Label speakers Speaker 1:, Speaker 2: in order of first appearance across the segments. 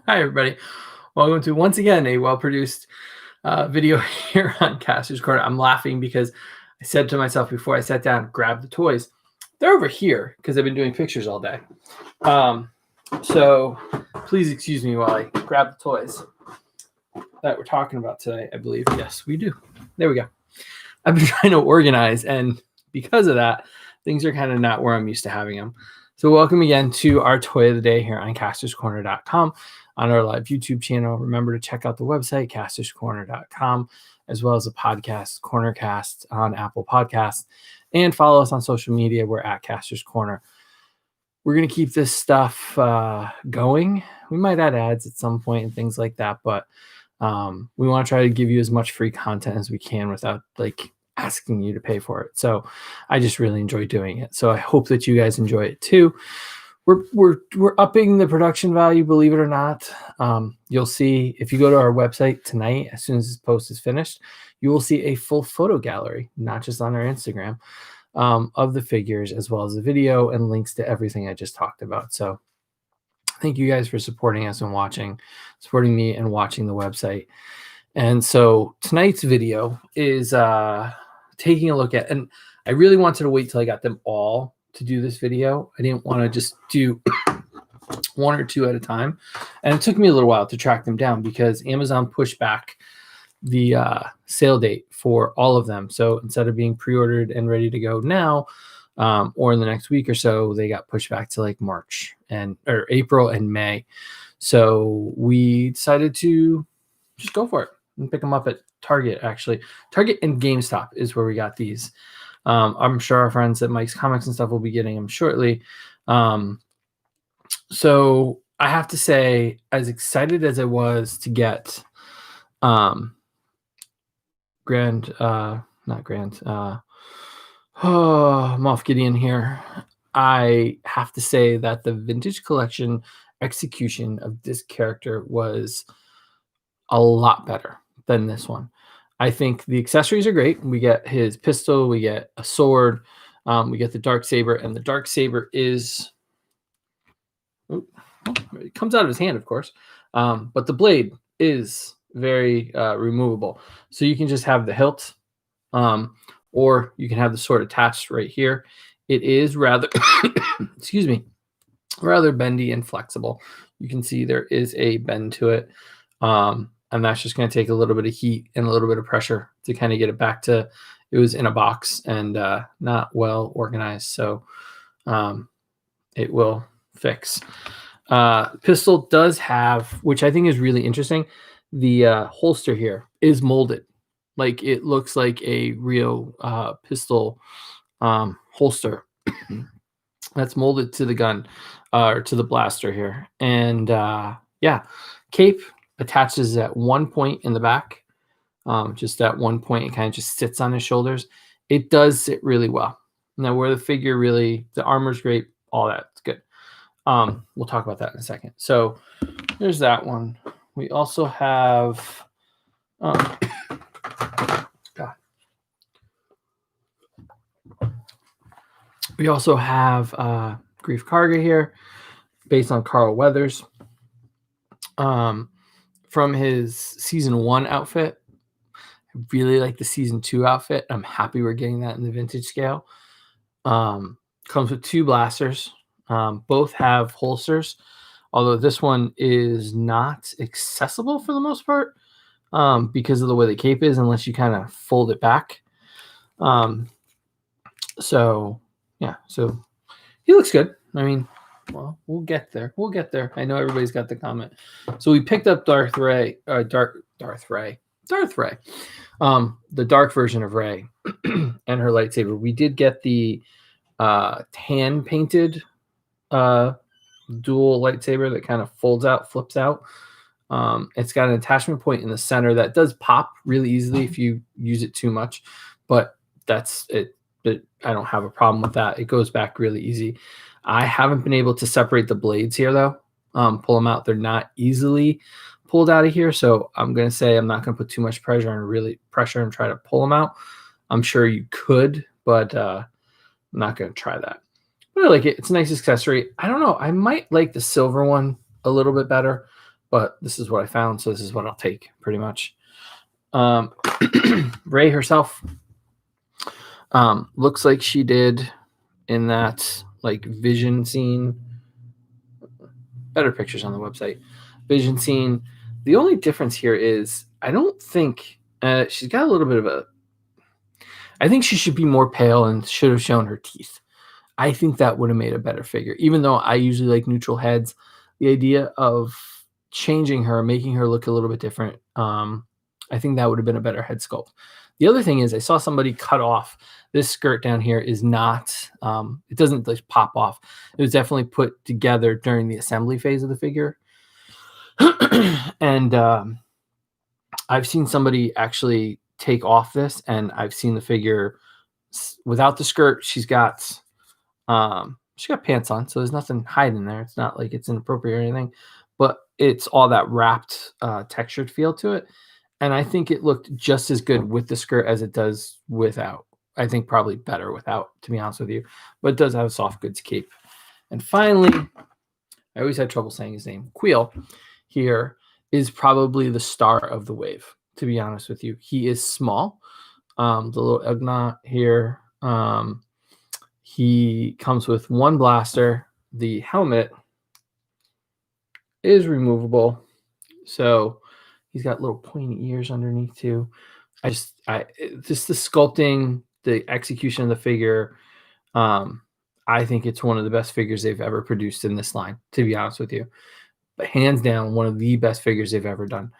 Speaker 1: Hi, everybody. Welcome to once again a well-produced video here on Castor's Corner. I'm laughing because I said to myself before I sat down, grab the toys. They're over here because I've been doing pictures all day. So please excuse me while I grab the toys that we're talking about today, I believe. Yes, we do. There we go. I've been trying to organize, and because of that, things are kind of not where I'm used to having them. So welcome again to our toy of the day here on castorscorner.com. On our live YouTube channel. Remember to check out the website, castorscorner.com, as well as the podcast, Cornercast, on Apple Podcasts, and follow us on social media. We're at Castor's Corner. We're going to keep this stuff going. We might add ads at some point and things like that, but we want to try to give you as much free content as we can without asking you to pay for it. So I just really enjoy doing it. So I hope that you guys enjoy it too. We're upping the production value, believe it or not. You'll see if you go to our website tonight, as soon as this post is finished, you will see a full photo gallery, not just on our Instagram, of the figures, as well as the video and links to everything I just talked about. So thank you guys for supporting us and supporting me and watching the website. And so tonight's video is taking a look at, and I really wanted to wait till I got them all to do this video. I didn't want to just do one or two at a time, and it took me a little while to track them down because Amazon pushed back the sale date for all of them. So instead of being pre-ordered and ready to go now or in the next week or so, they got pushed back to March or April and May. So we decided to just go for it and pick them up at Target. Actually, Target and GameStop is where we got these. I'm sure our friends at Mike's Comics and stuff will be getting them shortly. So I have to say, as excited as I was to get Moff Gideon here, I have to say that the vintage collection execution of this character was a lot better than this one. I think the accessories are great. We get his pistol, we get a sword, we get the Darksaber, and the Darksaber is, it comes out of his hand, of course, but the blade is very removable. So you can just have the hilt, or you can have the sword attached right here. It is rather, excuse me, rather bendy and flexible. You can see there is a bend to it. And that's just going to take a little bit of heat and a little bit of pressure to kind of get it back to, it was in a box and not well organized. So it will fix. Pistol does have, which I think is really interesting, the holster here is molded. It looks like a real pistol holster that's molded to the gun or to the blaster here. And yeah, cape attaches at one point in the back, just at one point. It kind of just sits on his shoulders. It does sit really well. Now, where the figure really, the armor's great, all that's good. We'll talk about that in a second. So there's that one. We also have, we also have Grief Karga here, based on Carl Weathers. From his season 1 outfit. I really like the season 2 outfit. I'm happy we're getting that in the vintage scale. Comes with 2 blasters. Both have holsters, although this one is not accessible for the most part because of the way the cape is, unless you kind of fold it back. So yeah, so he looks good. I mean, well, we'll get there. We'll get there. I know everybody's got the comment. So we picked up Darth Ray, the dark version of Ray and her lightsaber. We did get the tan painted dual lightsaber that kind of flips out. It's got an attachment point in the center that does pop really easily if you use it too much, but that's it. But I don't have a problem with that. It goes back really easy. I haven't been able to separate the blades here though. Pull them out. They're not easily pulled out of here. So I'm going to say I'm not going to put too much pressure and try to pull them out. I'm sure you could, but I'm not going to try that. But I like it. It's a nice accessory. I don't know. I might like the silver one a little bit better, but this is what I found, so this is what I'll take pretty much. Ray herself looks like she did in that like vision scene. Better pictures on the website. Vision scene. The only difference here is I don't think she's got a little bit of a. I think she should be more pale and should have shown her teeth. I think that would have made a better figure. Even though I usually like neutral heads, the idea of changing her, making her look a little bit different, I think that would have been a better head sculpt. The other thing is I saw somebody cut off this skirt down here is not, it doesn't like pop off. It was definitely put together during the assembly phase of the figure. And I've seen somebody actually take off this, and I've seen the figure without the skirt. She's got pants on, so there's nothing hiding there. It's not like it's inappropriate or anything, but it's all that wrapped textured feel to it. And I think it looked just as good with the skirt as it does without. I think probably better without, to be honest with you, but it does have a soft goods cape. And finally, I always had trouble saying his name. Queel here is probably the star of the wave, to be honest with you. He is small. The little Ugnaught here. He comes with one blaster. The helmet is removable. So he's got little pointy ears underneath too. Just the sculpting, the execution of the figure. I think it's one of the best figures they've ever produced in this line, to be honest with you. But hands down, one of the best figures they've ever done.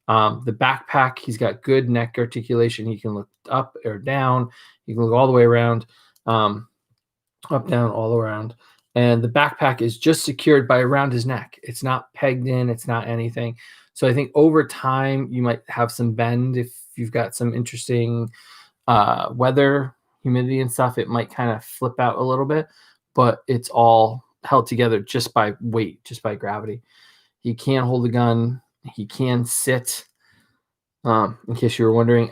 Speaker 1: The backpack, he's got good neck articulation. He can look up or down. He can look all the way around, up, down, all around. And the backpack is just secured by around his neck. It's not pegged in. It's not anything. So I think over time, you might have some bend. If you've got some interesting weather, humidity and stuff, it might kind of flip out a little bit, but it's all held together just by weight, just by gravity. He can hold a gun. He can sit. In case you were wondering,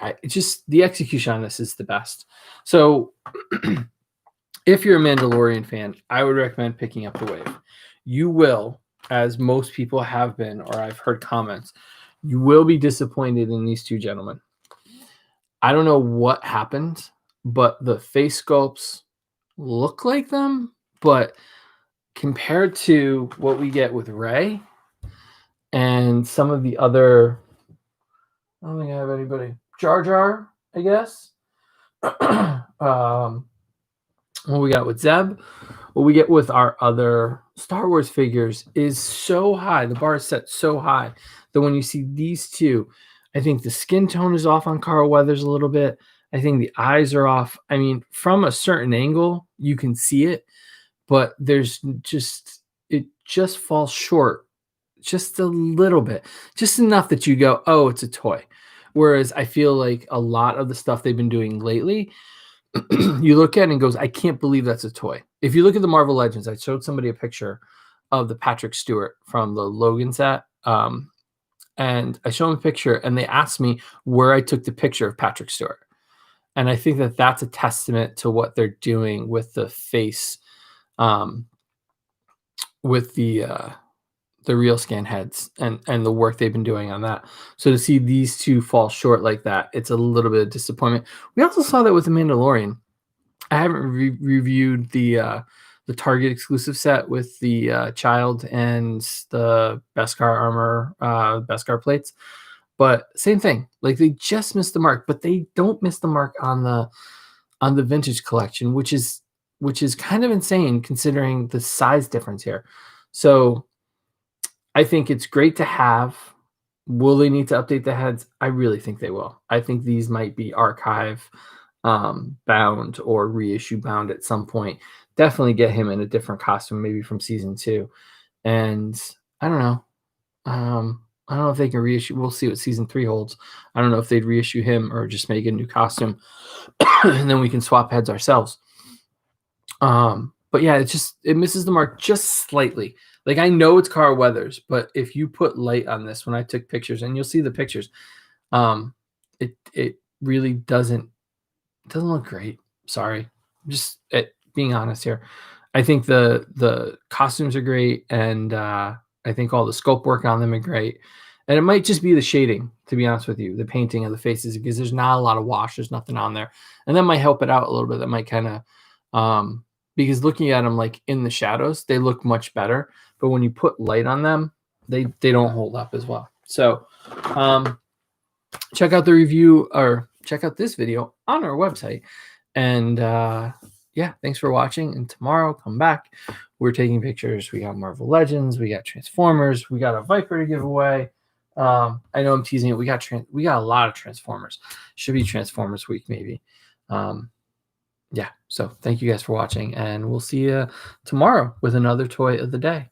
Speaker 1: the execution on this is the best. So if you're a Mandalorian fan, I would recommend picking up the wave. You will, as most people have been, or I've heard comments, you will be disappointed in these two gentlemen. I don't know what happened, but the face sculpts look like them, but compared to what we get with Ray and some of the other, I don't think I have anybody. Jar Jar, I guess. What we got with Zeb, what we get with our other Star Wars figures is so high. The bar is set so high that when you see these two, I think the skin tone is off on Carl Weathers a little bit. I think the eyes are off. I mean, from a certain angle, you can see it, but it just falls short just a little bit, just enough that you go, oh, it's a toy. Whereas I feel like a lot of the stuff they've been doing lately, you look at it and goes, I can't believe that's a toy. If you look at the Marvel Legends, I showed somebody a picture of the Patrick Stewart from the Logan set. And I showed them a picture and they asked me where I took the picture of Patrick Stewart. And I think that that's a testament to what they're doing with the face, with the real scan heads and the work they've been doing on that. So to see these two fall short like that, it's a little bit of disappointment. We also saw that with the Mandalorian. I haven't reviewed the Target exclusive set with the child and the Beskar armor, Beskar plates, but same thing. Like they just missed the mark, but they don't miss the mark on the vintage collection, which is kind of insane considering the size difference here. So I think it's great to have. Will they need to update the heads? I really think they will. I think these might be archive bound or reissue bound at some point. Definitely get him in a different costume, maybe from season 2. And I don't know. I don't know if they can reissue. We'll see what season 3 holds. I don't know if they'd reissue him or just make a new costume and then we can swap heads ourselves. But yeah, it misses the mark just slightly. Like I know it's Carl Weathers, but if you put light on this, when I took pictures, and you'll see the pictures, it really doesn't look great. Sorry, being honest here. I think the costumes are great, and I think all the sculpt work on them are great. And it might just be the shading, to be honest with you, the painting of the faces, because there's not a lot of wash. There's nothing on there. And that might help it out a little bit. That might kind of, because looking at them like in the shadows, they look much better. But when you put light on them, they don't hold up as well. So check out the review, or check out this video on our website. And yeah, thanks for watching. And tomorrow, come back. We're taking pictures. We got Marvel Legends. We got Transformers. We got a Viper to give away. I know I'm teasing it. We got a lot of Transformers. Should be Transformers week maybe. Yeah. So thank you guys for watching, and we'll see you tomorrow with another toy of the day.